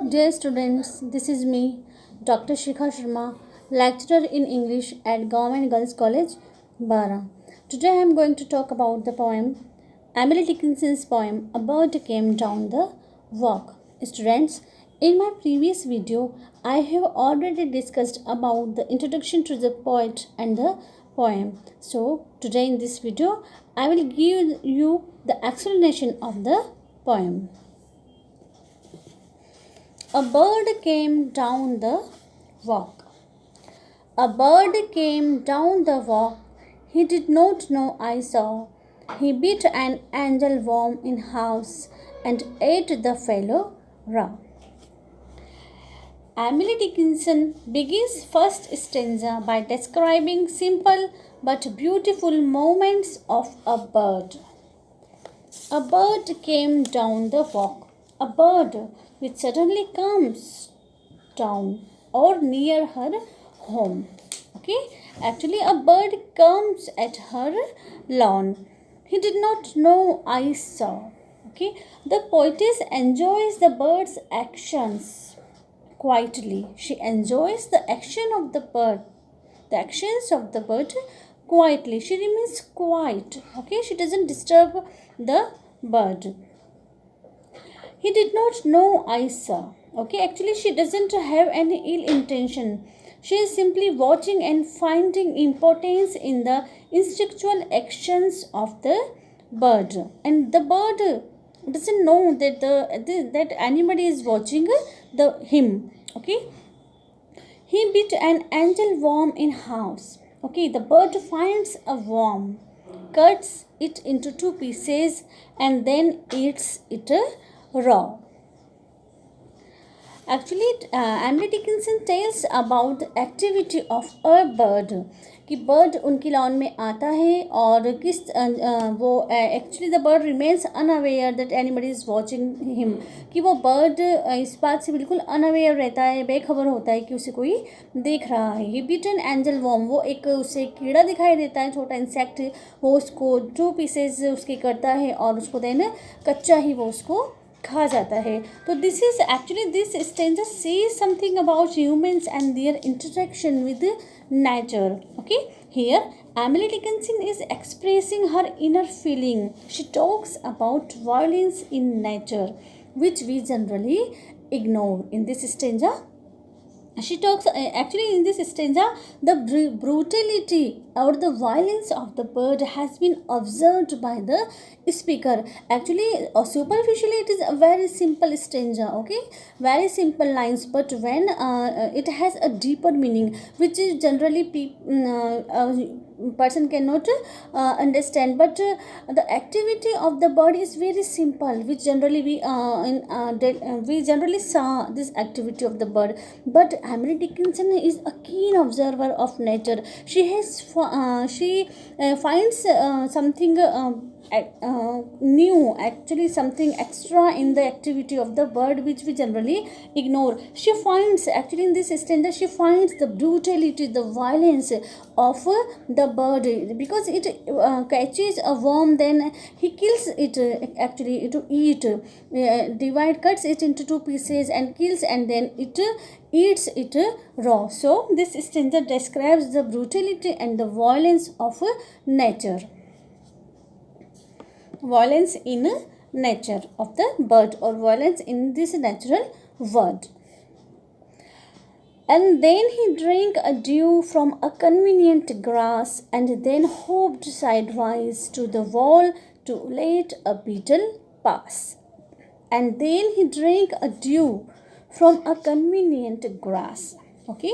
Dear students, this is me, Dr. Shikha Sharma, lecturer in English at Government Girls College, B.A. Today I am going to talk about the poem Emily Dickinson's poem A Bird Came Down the Walk. Students, in my previous video, I have already discussed about the introduction to the poet and the poem. So, today in this video, I will give you the explanation of the poem. A bird came down the walk. A bird came down the walk. He did not know I saw. He beat an angel worm in house and ate the fellow raw. Emily Dickinson begins first stanza by describing simple but beautiful moments of a bird. A bird came down the walk. A bird which suddenly comes down or near her home. Okay, actually a bird comes at her lawn. He did not know I saw. Okay, the poetess enjoys the bird's actions quietly. She enjoys the action of the bird, the actions of the bird quietly. She remains quiet. Okay, she doesn't disturb the bird. He did not know I saw. Okay, actually she doesn't have any ill intention. She is simply watching and finding importance in the instinctual actions of the bird. And the bird doesn't know that that anybody is watching him. Okay. He beat an angel worm in house. Okay, the bird finds a worm, cuts it into 2 pieces and then eats it raw. Actually, Emily Dickinson tells about the activity of a bird. कि bird उनकी lawn में आता है और किस वो actually the bird remains unaware that anybody is watching him, कि वो बर्ड इस बात से बिल्कुल अनअवेयर रहता है, बेखबर होता है कि उसे कोई देख रहा है. ही बीट एन एंजल वॉर्म, वो एक उसे कीड़ा दिखाई देता है, छोटा इंसेक्ट, वो उसको 2 पीसेज उसके करता है और उसको देन कच्चा ही वो उसको खा जाता है. तो this is actually this स्टेंजर says something about humans and there interaction with nature. Okay, here Emily Dickinson is expressing her inner feeling. She talks about violence in nature, which we generally ignore. In this stanza, she talks actually in this stanza, the brutality or the violence of the bird has been observed by the speaker. Actually, superficially it is a very simple stanza, okay, very simple lines, but when it has a deeper meaning, which is generally person cannot understand, but the activity of the bird is very simple, which generally we generally saw this activity of the bird. But Emily Dickinson is a keen observer of nature. She finds something new, actually something extra in the activity of the bird, which we generally ignore. She finds, actually in this stanza, she finds the brutality, the violence of the bird, because it catches a worm, then he kills it actually to eat, cuts it into 2 pieces and kills, and then it eats it raw. So this stanza describes the brutality and the violence of nature. Violence in nature of the bird, or violence in this natural world. And then he drank a dew from a convenient grass, and then hopped sidewise to the wall to let a beetle pass. And then he drank a dew from a convenient grass. Okay,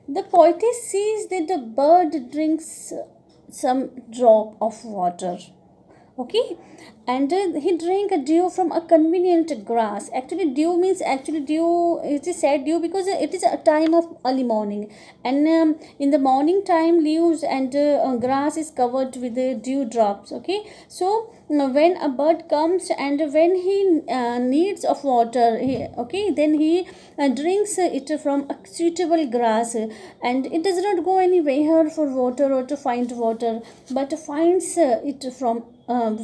the poetess sees that the bird drinks some drop of water. Okay, and he drank a dew from a convenient grass. Actually, dew means, actually dew, it is said dew because it is a time of early morning, and in the morning time leaves and grass is covered with the dew drops. Okay, so when a bird comes and when he needs of water, then he drinks it from a suitable grass, and it does not go anywhere for water or to find water, but finds it from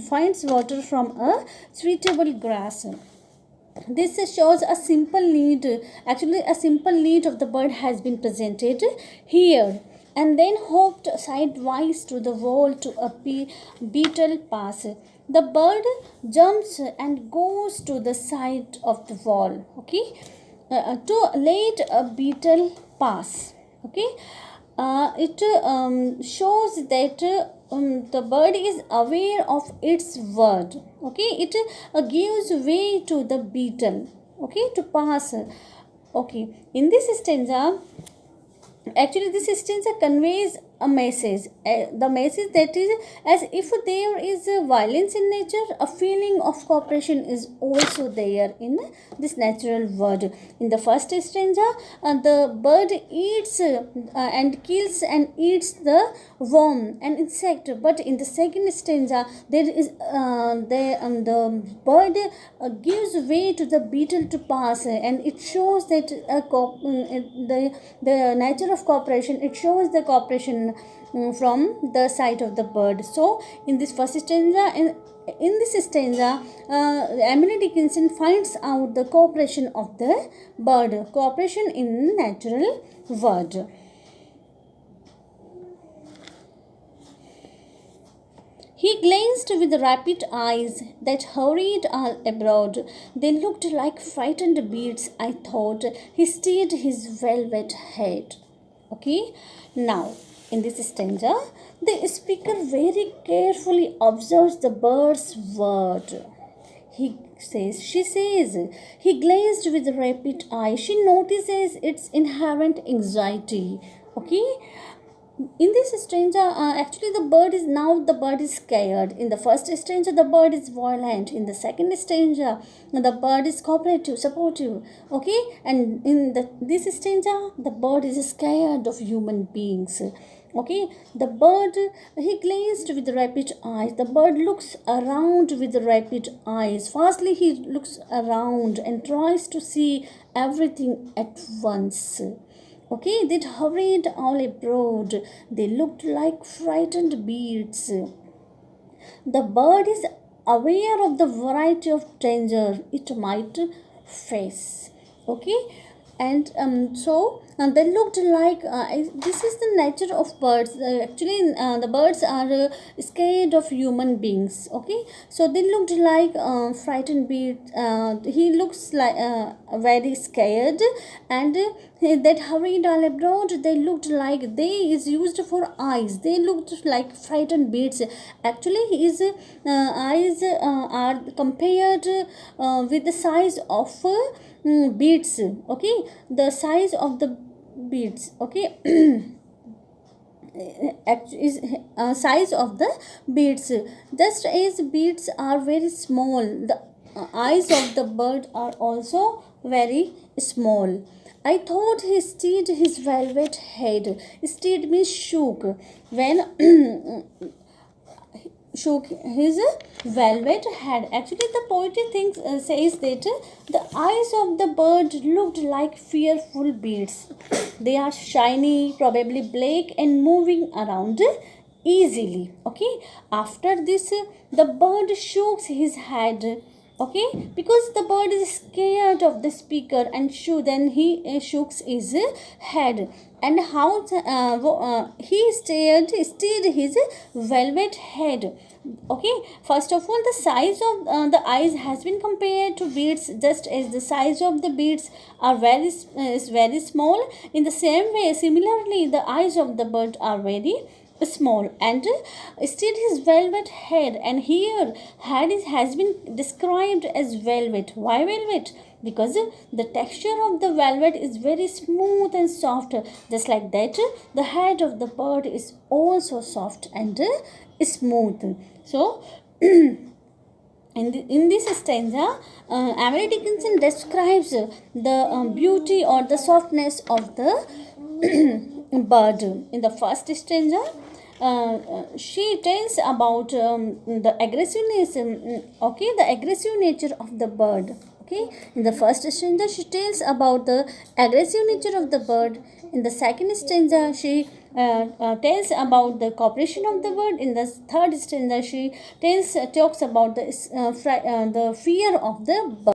finds water from a suitable grass. This shows a simple need. Actually, a simple need of the bird has been presented here. And then hopped sidewise to the wall to a beetle pass. The bird jumps and goes to the side of the wall. Okay, to let a beetle pass. Okay, it shows that the bird is aware of its word. Okay, it gives way to the beetle, okay, to pass. Okay, in this stanza, actually this stanza conveys a message, the message that is, as if there is violence in nature, a feeling of cooperation is also there in this natural world. In the first stanza, the bird eats and kills and eats the worm and insect, but in the second stanza there is the bird gives way to the beetle to pass, and it shows that the nature of cooperation, it shows the cooperation from the side of the bird. So in this first stanza, in this stanza, Emily Dickinson finds out the cooperation of the bird, cooperation in natural world. He glanced with rapid eyes that hurried all abroad. They looked like frightened beasts, I thought. He steered his velvet head. Okay, now in this stanza, the speaker very carefully observes the bird's word. She says, he glanced with rapid eye. She notices its inherent anxiety. Okay, in this stanza, actually the bird is scared. In the first stanza, the bird is violent. In the second stanza, the bird is cooperative, supportive. Okay, and in this stanza, the bird is scared of human beings. Okay, the bird, he glanced with rapid eyes. The bird looks around with rapid eyes. Firstly, he looks around and tries to see everything at once. Okay, they hurried all abroad. They looked like frightened beasts. The bird is aware of the variety of danger it might face. Okay, and they looked like this is the nature of birds. Actually, the birds are scared of human beings. Okay, so they looked like frightened beasts. He looks like very scared, and that hurried all abroad. They looked like, they is used for eyes. They looked like frightened beasts. Actually, his eyes are compared with the size of beads. Okay, the size of the beads. Okay, is size of the beads. Just as beads are very small, the eyes of the bird are also very small. I thought he steered his velvet head. Steered means shook. When shook his velvet head. Actually, the poetry says that the eyes of the bird looked like fearful beads. They are shiny, probably black, and moving around easily. Okay, after this, the bird shook his head. Okay, because the bird is scared of the speaker, and then he shook his head. And how he steered his velvet head. Okay, first of all, the size of the eyes has been compared to beads. Just as the size of the beads are is very small, in the same way, similarly, the eyes of the bird are very small. And steered his velvet head, and here head has been described as velvet. Why velvet? Because the texture of the velvet is very smooth and soft. Just like that, the head of the bird is also soft and smooth. So in this stanza, Emily Dickinson describes the beauty or the softness of the bird. In the first stanza, she tells about the aggressiveness, the aggressive nature of the bird. Okay, in the first stanza, she tells about the aggressive nature of the bird. In the second stanza, she tells about the cooperation of the bird. In the third stanza, she talks about the fear of the bird.